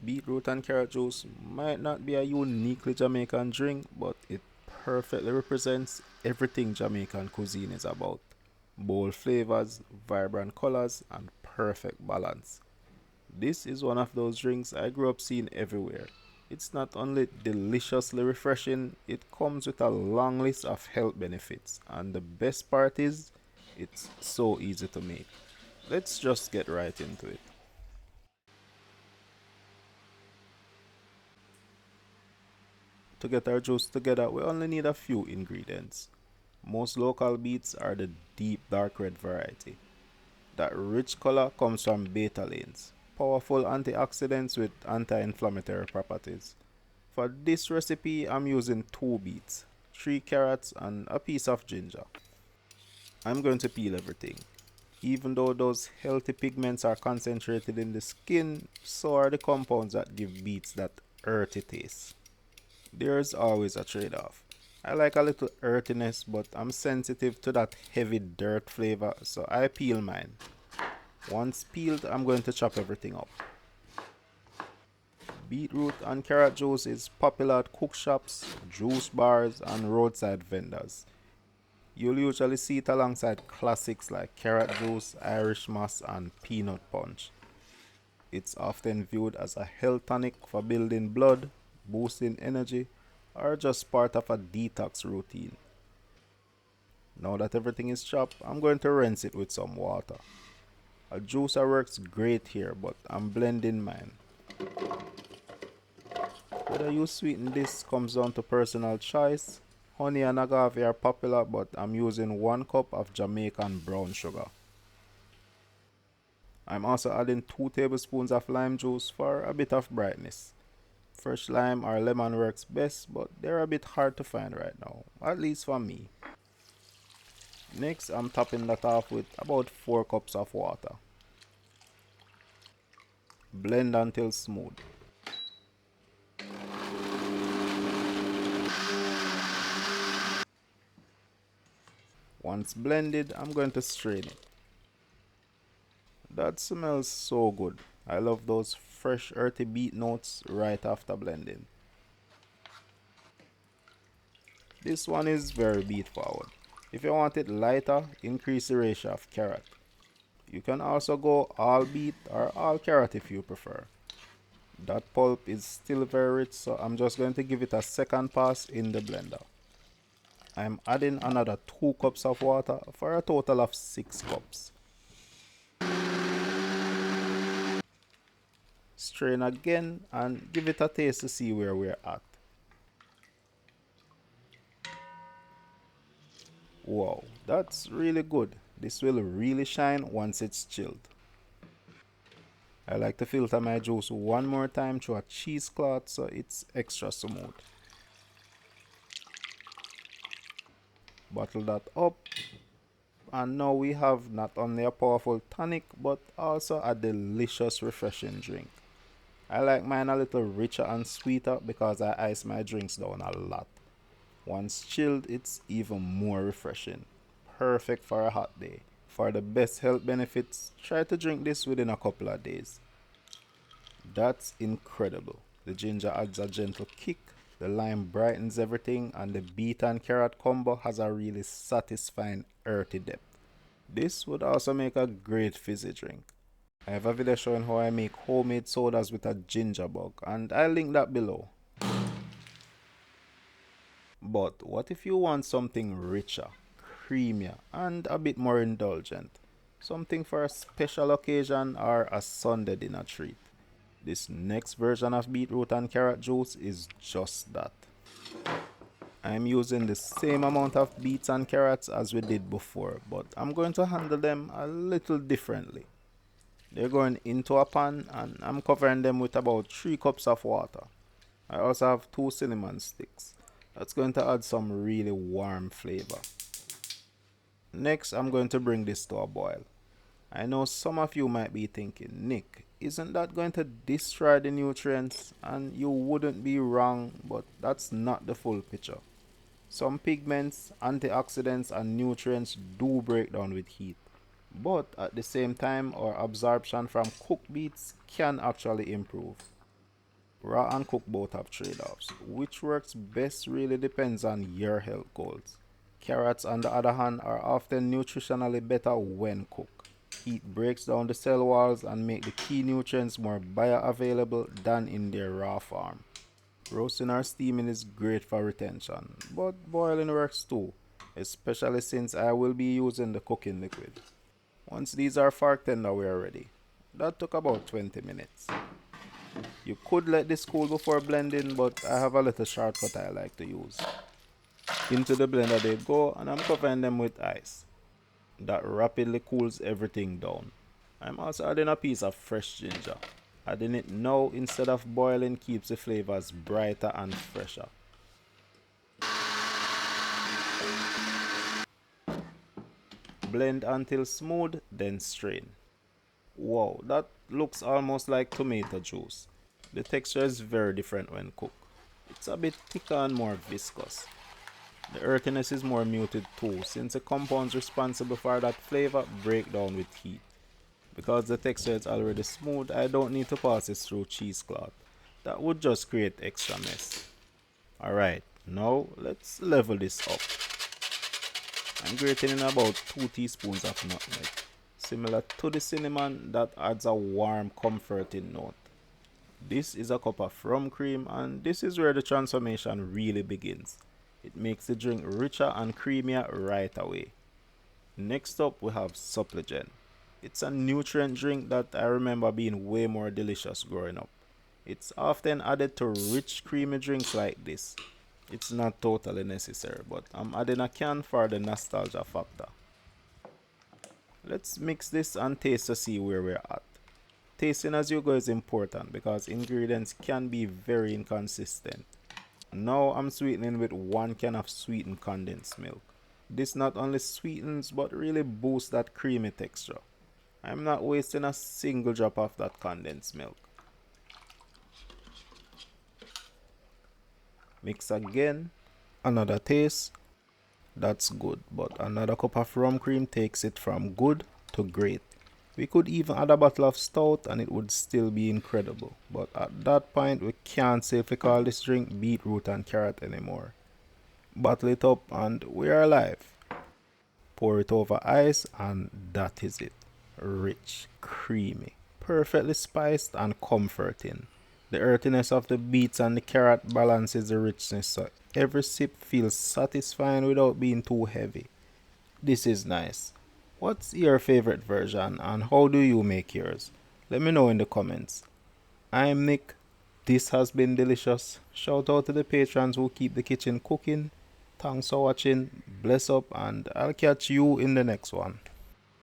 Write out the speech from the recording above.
Beetroot and carrot juice might not be a uniquely Jamaican drink, but it perfectly represents everything Jamaican cuisine is about. Bold flavors, vibrant colors, and perfect balance. This is one of those drinks I grew up seeing everywhere. It's not only deliciously refreshing, it comes with a long list of health benefits, and the best part is, it's so easy to make. Let's just get right into it. To get our juice together, we only need a few ingredients. Most local beets are the deep dark red variety. That rich color comes from betalains, powerful antioxidants with anti-inflammatory properties. For this recipe, I'm using 2 beets, 3 carrots, and a piece of ginger. I'm going to peel everything. Even though those healthy pigments are concentrated in the skin, so are the compounds that give beets that earthy taste. There's always a trade off. I like a little earthiness, but I'm sensitive to that heavy dirt flavor, so I peel mine. Once peeled, I'm going to chop everything up. Beetroot and carrot juice is popular at cook shops, juice bars, and roadside vendors. You'll usually see it alongside classics like carrot juice, Irish moss, and peanut punch. It's often viewed as a health tonic for building blood, boosting energy, or just part of a detox routine. Now that everything is chopped, I'm going to rinse it with some water. A juicer works great here, but I'm blending mine. Whether you sweeten this comes down to personal choice. Honey and agave are popular, but I'm using 1 cup of Jamaican brown sugar. I'm also adding 2 tablespoons of lime juice for a bit of brightness. Fresh lime or lemon works best, but they're a bit hard to find right now, at least for me. Next, I'm topping that off with about 4 cups of water. Blend until smooth. Once blended, I'm going to strain it. That smells so good. I love those fresh earthy beet notes right after blending. This one is very beet forward. If you want it lighter, increase the ratio of carrot. You can also go all beet or all carrot if you prefer. That pulp is still very rich, so I'm just going to give it a second pass in the blender. I'm adding another 2 cups of water for a total of 6 cups. Strain again and give it a taste to see where we're at. Wow, that's really good. This will really shine once it's chilled. I like to filter my juice one more time through a cheesecloth so it's extra smooth. Bottle that up, and now we have not only a powerful tonic but also a delicious refreshing drink. I like mine a little richer and sweeter because I ice my drinks down a lot. Once chilled, it's even more refreshing. Perfect for a hot day. For the best health benefits, try to drink this within a couple of days. That's incredible. The ginger adds a gentle kick, the lime brightens everything, and the beet and carrot combo has a really satisfying earthy depth. This would also make a great fizzy drink. I have a video showing how I make homemade sodas with a ginger bug, and I'll link that below. But what if you want something richer, creamier, and a bit more indulgent? Something for a special occasion or a Sunday dinner treat. This next version of beetroot and carrot juice is just that. I'm using the same amount of beets and carrots as we did before, but I'm going to handle them a little differently. They're going into a pan and I'm covering them with about 3 cups of water. I also have 2 cinnamon sticks. That's going to add some really warm flavor. Next, I'm going to bring this to a boil. I know some of you might be thinking, Nick, isn't that going to destroy the nutrients? And you wouldn't be wrong, but that's not the full picture. Some pigments, antioxidants, and nutrients do break down with heat. But at the same time, our absorption from cooked beets can actually improve. Raw and cooked both have trade-offs. Which works best really depends on your health goals. Carrots, on the other hand, are often nutritionally better when cooked. Heat breaks down the cell walls and make the key nutrients more bioavailable than in their raw form. Roasting or steaming is great for retention, but boiling works too, especially since I will be using the cooking liquid. Once these are far tender, we are ready. That took about 20 minutes. You could let this cool before blending, but I have a little shortcut I like to use. Into the blender they go, and I'm covering them with ice. That rapidly cools everything down. I'm also adding a piece of fresh ginger. Adding it now instead of boiling keeps the flavors brighter and fresher. Blend until smooth, then strain. Wow, that looks almost like tomato juice. The texture is very different when cooked. It's a bit thicker and more viscous. The earthiness is more muted too, since the compounds responsible for that flavor break down with heat. Because the texture is already smooth, I don't need to pass it through cheesecloth. That would just create extra mess. Alright, now let's level this up. I'm grating in about 2 teaspoons of nutmeg. Similar to the cinnamon, that adds a warm, comforting note. This is a cup of rum cream, and this is where the transformation really begins. It makes the drink richer and creamier right away. Next up, we have Supplegent. It's a nutrient drink that I remember being way more delicious growing up. It's often added to rich, creamy drinks like this. It's not totally necessary, but I'm adding a can for the nostalgia factor. Let's mix this and taste to see where we're at. Tasting as you go is important because ingredients can be very inconsistent. Now I'm sweetening with 1 can of sweetened condensed milk. This not only sweetens but really boosts that creamy texture. I'm not wasting a single drop of that condensed milk. Mix again. Another taste. That's good, but another cup of rum cream takes it from good to great. We could even add a bottle of stout and it would still be incredible. But at that point, we can't safely call this drink beetroot and carrot anymore. Bottle it up and we're alive. Pour it over ice and that is it. Rich, creamy, perfectly spiced and comforting. The earthiness of the beets and the carrot balances the richness, so every sip feels satisfying without being too heavy. This is nice. What's your favorite version and how do you make yours? Let me know in the comments. I'm Nick. This has been delicious. Shout out to the patrons who keep the kitchen cooking. Thanks for watching. Bless up and I'll catch you in the next one.